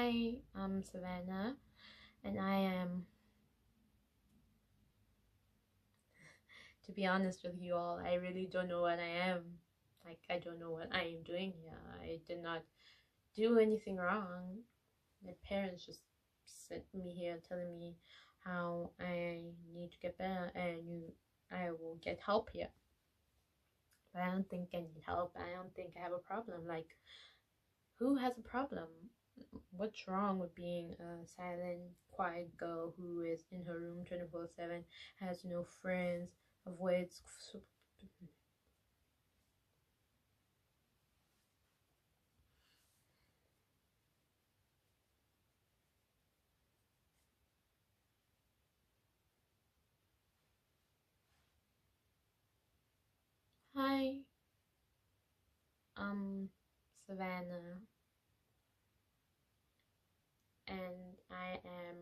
Hi, I'm Savanna, and I am, to be honest with you all, I really don't know what I am. Like, I don't know what I am doing here. I did not do anything wrong. My parents just sent me here telling me how I need to get better and I will get help here. But I don't think I need help. I don't think I have a problem. Like, who has a problem? What's wrong with being a silent, quiet girl who is in her room 24/7, has no friends, avoids. Hi, I'm Savannah, and I am,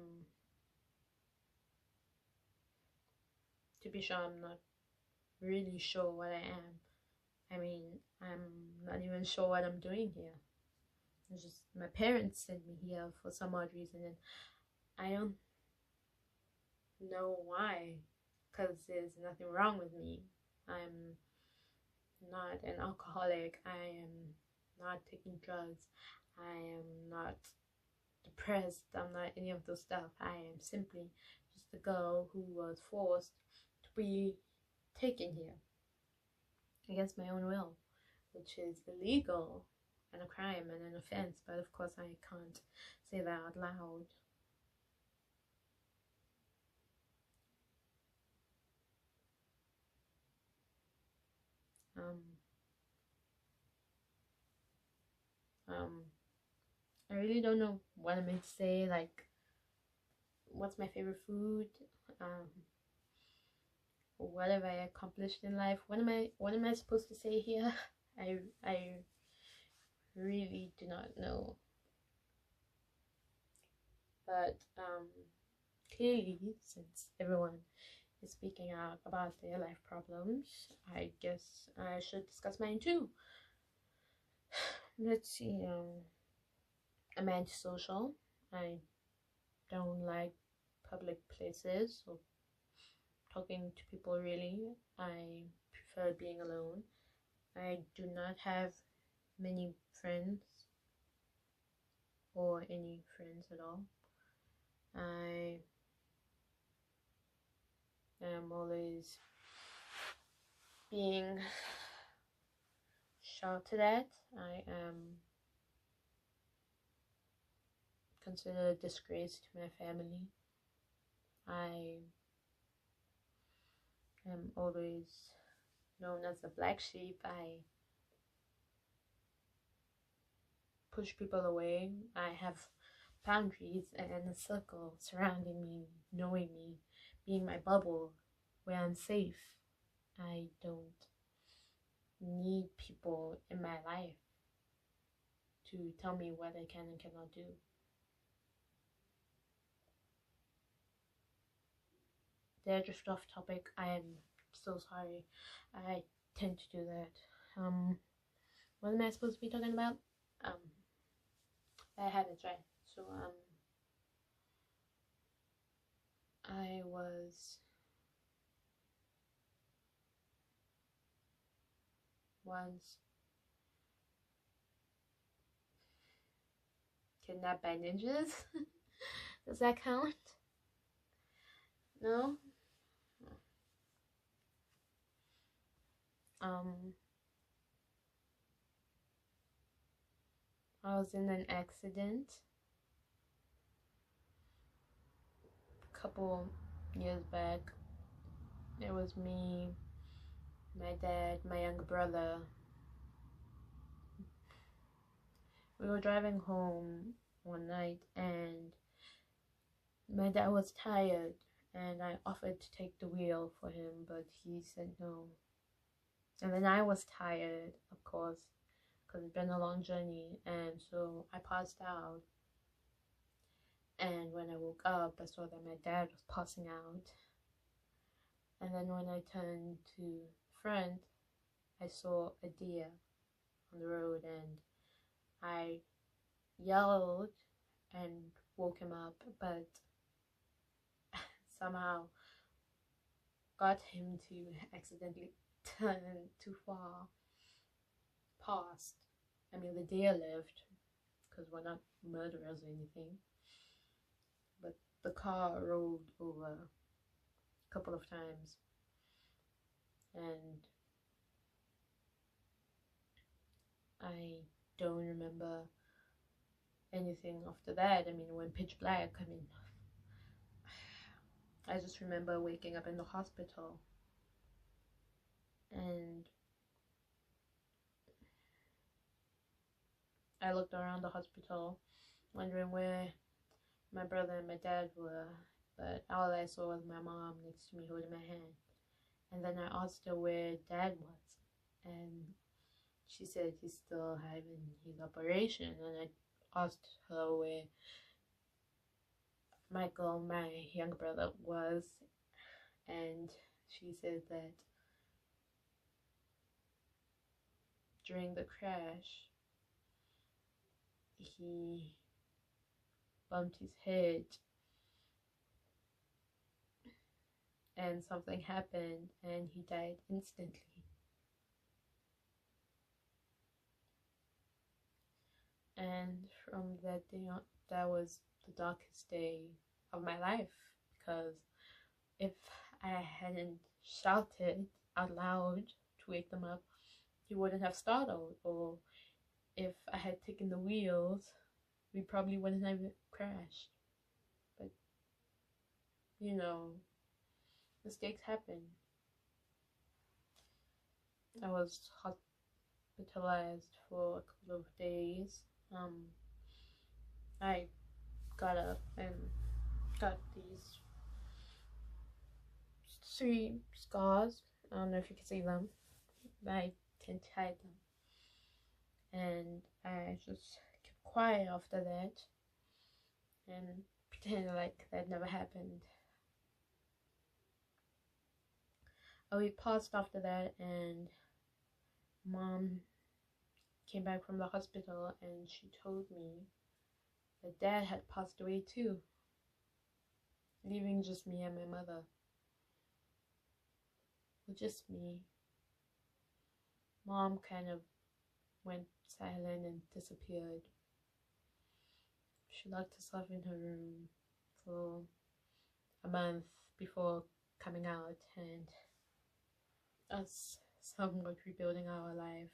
to be sure, I'm not really sure what I am. I mean, I'm not even sure what I'm doing here. It's just my parents sent me here for some odd reason, and I don't know why, because there's nothing wrong with me. I'm not an alcoholic. I am not taking drugs. I am not depressed. I'm not any of those stuff. I am simply just a girl who was forced to be taken here against my own will, which is illegal and a crime and an offense. But of course, I can't say that out loud. Um, um, I really don't know what I'm going to say. Like, what's my favorite food? Um, what have I accomplished in life? What am I supposed to say here? I really do not know. But clearly, since everyone is speaking out about their life problems, I guess I should discuss mine too. Let's see. I'm antisocial. I don't like public places or talking to people really. I prefer being alone. I do not have many friends or any friends at all. I am always being shouted at. I am considered a disgrace to my family. I am always known as a black sheep. I push people away. I have boundaries and a circle surrounding me, knowing me, being my bubble where I'm safe. I don't need people in my life to tell me what I can and cannot do. Did I drift off topic? I am so sorry. I tend to do that. What am I supposed to be talking about? I had it right. So I was once kidnapped by ninjas. Does that count? No. I was in an accident a couple years back. It was me, my dad, my younger brother. We were driving home one night and my dad was tired and I offered to take the wheel for him, but he said no. And then I was tired, of course, because it's been a long journey, and so I passed out. And when I woke up, I saw that my dad was passing out. And then when I turned to the front, I saw a deer on the road, and I yelled and woke him up, but somehow got him to accidentally turn too far past. I mean, the deer lived, because we're not murderers or anything, but the car rolled over a couple of times, and I don't remember anything after that. I mean, it went pitch black. I mean, I just remember waking up in the hospital, and I looked around the hospital wondering where my brother and my dad were, but all I saw was my mom next to me holding my hand. And then I asked her where dad was, and she said he's still having his operation. And I asked her where Michael, my younger brother, was, and she said that during the crash he bumped his head and something happened and he died instantly. And from that day on, that was the darkest day of my life, because if I hadn't shouted out loud to wake them up, he wouldn't have startled. Or if I had taken the wheels, we probably wouldn't have crashed. But, you know, mistakes happen. I was hospitalized for a couple of days. I got up and got these 3 scars. I don't know if you can see them. I tend to hide them. And I just kept quiet after that and pretended like that never happened. A week passed after that, and Mom came back from the hospital and she told me that Dad had passed away too, leaving just me and my mother. Well, just me. Mom kind of went silent and disappeared. She locked herself in her room for a month before coming out and us somewhat rebuilding our life.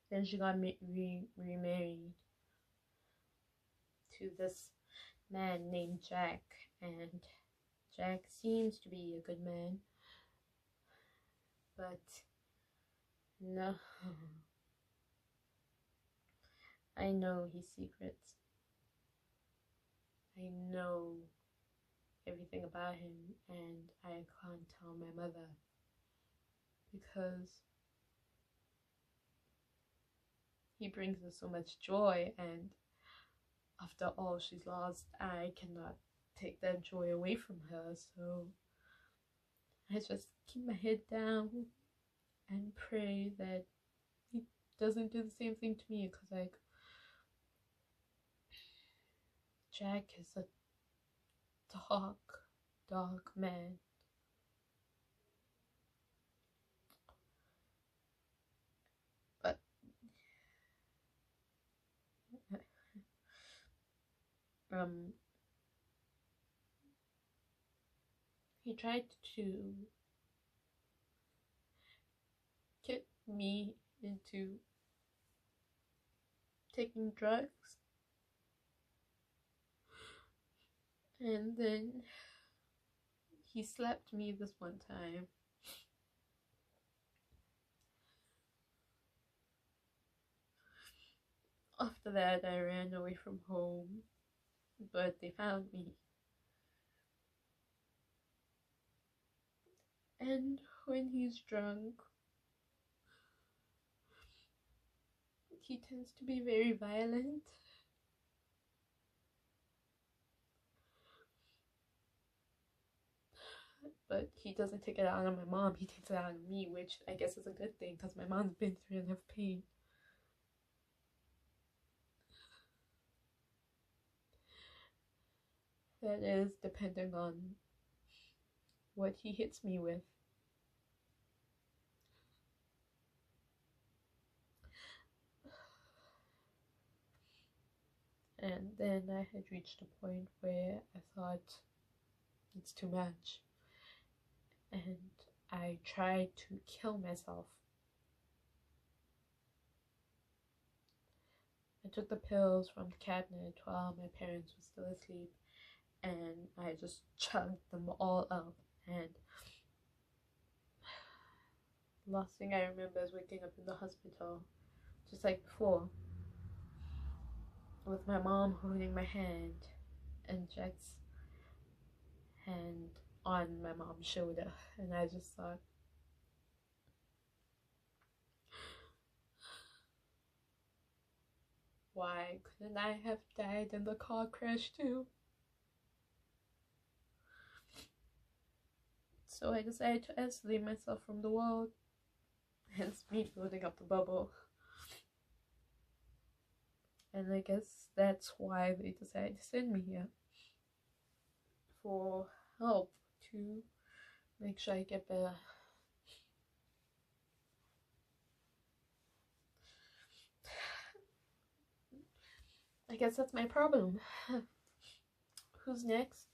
Then she got remarried to this man named Jack, and Jack seems to be a good man, but no, I know his secrets. I know everything about him, and I can't tell my mother because he brings us so much joy, and after all she's lost, I cannot take that joy away from her. So I just keep my head down and pray that he doesn't do the same thing to me, because like Jack is a dark man. But he tried to get me into taking drugs, and then he slapped me this one time. After that, I ran away from home, but they found me. And when he's drunk, he tends to be very violent. But he doesn't take it out on my mom, he takes it out on me, which I guess is a good thing, because my mom's been through enough pain. that is depending on what he hits me with. And then I had reached a point where I thought it's too much, and I tried to kill myself. I took the pills from the cabinet while my parents were still asleep, and I just chugged them all up. And the last thing I remember is waking up in the hospital, just like before, with my mom holding my hand and Jack's hand on my mom's shoulder. And I just thought, why couldn't I have died in the car crash too? So I decided to isolate myself from the world, hence me building up the bubble. And I guess that's why they decided to send me here, for help to make sure I get better. I guess that's my problem. Who's next?